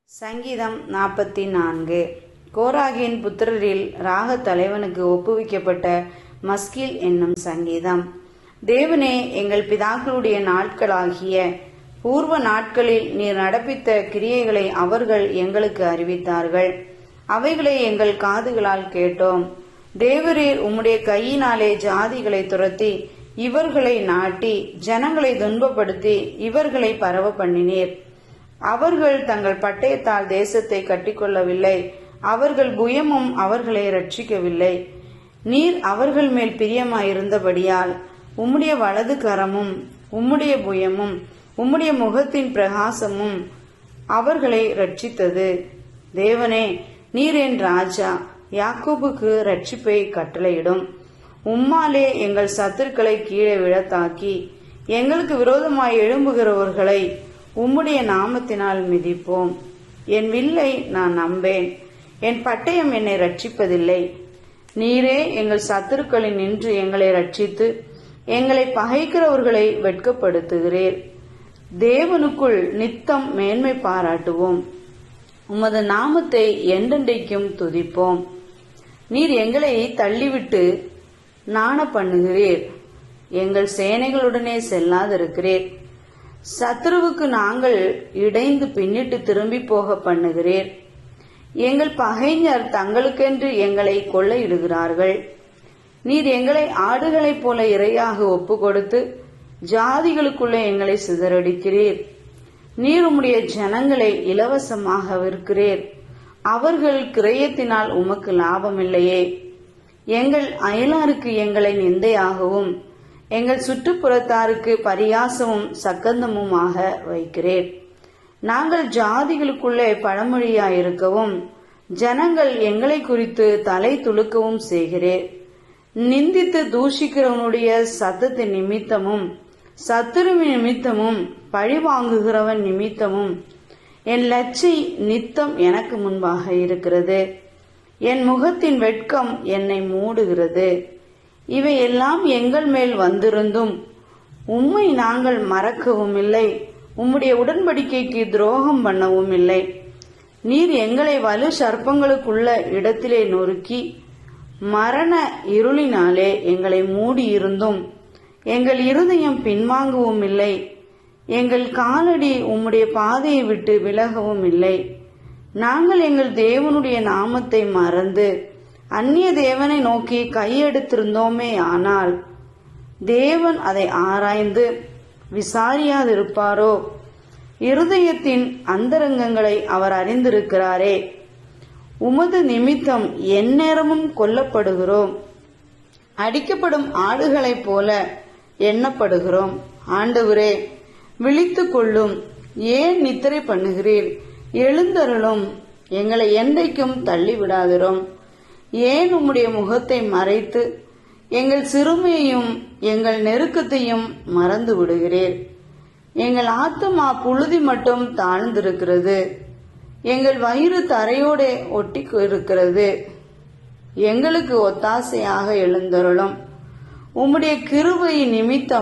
சங்கீதம் 44. கோராகின் புத்திரரில் ராக தலைவனுக்கு ஒப்புவிக்கப்பட்ட மஸ்கில் என்னும் சங்கீதம். தேவனே, எங்கள் பிதாக்களுடைய நாட்களாகிய பூர்வ நாட்களில் நீர் நடப்பித்த கிரியைகளை அவர்கள் எங்களுக்கு அறிவித்தார்கள். அவைகளை எங்கள் காதுகளால் கேட்டோம். தேவரீர் உம்முடைய கையினாலே ஜாதிகளை துரத்தி இவர்களை நாட்டி ஜனங்களை துன்பப்படுத்தி இவர்களை பரவ பண்ணினீர். அவர்கள் தங்கள் பட்டயத்தால் தேசத்தை கட்டிக்கொள்ளவில்லை. அவர்கள் புயமும் அவர்களை ரட்சிக்கவில்லை. நீர் அவர்கள் மேல் பிரியமாயிருந்தபடியால் உம்முடைய வலது கரமும் உம்முடைய புயமும் உம்முடைய முகத்தின் பிரகாசமும் அவர்களை ரட்சித்தது. தேவனே, நீர் என் ராஜா, யாக்கோபுக்கு ரட்சிப்பை கட்டளையிடும். உம்மாலே எங்கள் சத்துருக்களை கீழே விழத்தாக்கி எங்களுக்கு விரோதமாய் எழும்புகிறவர்களை உம்முடைய நாமத்தினால் மிதிப்போம். என் வில்லை நான் நம்பேன், என் பட்டயம் என்னை ரட்சிப்பதில்லை. நீரே எங்கள் சத்துருக்களில் நின்று எங்களை ரட்சித்து எங்களை பகைக்கிறவர்களை வெட்கப்படுத்துகிறீர். தேவனுக்குள் நித்தம் மேன்மை பாராட்டுவோம். உமது நாமத்தை என்றென்றைக்கும் துதிப்போம். நீர் எங்களை தள்ளிவிட்டு நாண பண்ணுகிறீர். எங்கள் சேனைகளுடனே செல்லாதிருக்கிறீர். சத்ருவுக்கு நாங்கள் இடைந்து பின்னிட்டு திரும்பி போக பண்ணுகிறீர். எங்கள் பகைஞர் தங்களுக்கென்று எங்களை கொள்ளையிடுகிறார்கள். நீர் எங்களை ஆடுகளைப் போல இரையாக ஒப்பு கொடுத்து ஜாதிகளுக்குள்ளே எங்களை சிதறடிக்கிறீர். நீர் உம்முடைய ஜனங்களை இலவசமாக விற்கிறீர். அவர்கள் கிரயத்தினால் உமக்கு லாபமில்லையே. எங்கள் அயலாருக்கு எங்களை நிந்தையாகவும் எங்கள் சுற்றுப்புறத்தாருக்கு பரியாசமும் சக்கந்தமுமாக வைக்கிறேன். நாங்கள் ஜாதிகளுக்குள்ளே பழமொழியாயிருக்கவும் ஜனங்கள் எங்களை குறித்து தலை துளுக்கவும் செய்கிறேன். நிந்தித்து தூஷிக்கிறவனுடைய சத்தத்தின் நிமித்தமும் சத்துருவின் நிமித்தமும் பழி வாங்குகிறவன் நிமித்தமும் என் லட்சை நித்தம் எனக்கு முன்பாக இருக்கிறது. என் முகத்தின் வெட்கம் என்னை மூடுகிறது. இவை எல்லாம் எங்கள் மேல் வந்திருந்தும் உம்மை நாங்கள் மறக்கவும் இல்லை, உம்முடைய உடன்படிக்கைக்கு துரோகம் பண்ணவும் இல்லை. நீர் எங்களை வலு சர்ப்பங்களுக்குள்ள இடத்திலே நொறுக்கி மரண இருளினாலே எங்களை மூடியிருந்தும் எங்கள் இருதயம் பின்வாங்கவும் இல்லை. எங்கள் காலடி உம்முடைய பாதையை விட்டு விலகவும் இல்லை. நாங்கள் எங்கள் தேவனுடைய நாமத்தை மறந்து அந்நிய தேவனை நோக்கி கையெடுத்திருந்தோமே. ஆனால் தேவன் அதை ஆராய்ந்து விசாரியாதிருப்பாரோ? இருதயத்தின் அந்தரங்கங்களை அவர் அறிந்திருக்கிறாரே. உமது நிமித்தம் எந்நேரமும் கொல்லப்படுகிறோம். அடிக்கப்படும் ஆடுகளைப் போல எண்ணப்படுகிறோம். ஆண்டவரே, விழித்து கொள்ளும். ஏன் நித்திரை பண்ணுகிறீர்? எழுந்தருளும். எங்களை என்றைக்கும் தள்ளிவிடாதிரும். ஏன் உம்முடைய முகத்தை மறைத்து எங்கள் சிறுமையையும் எங்கள் நெருக்கத்தையும் மறந்து விடுகிறீர்? எங்கள் ஆத்துமா புழுதி மட்டும் தாழ்ந்திருக்கிறது. எங்கள் வயிறு தரையோடு ஒட்டி இருக்கிறது. எங்களுக்கு ஒத்தாசையாக எழுந்தருளும். உம்முடைய கிருபை நிமித்தம்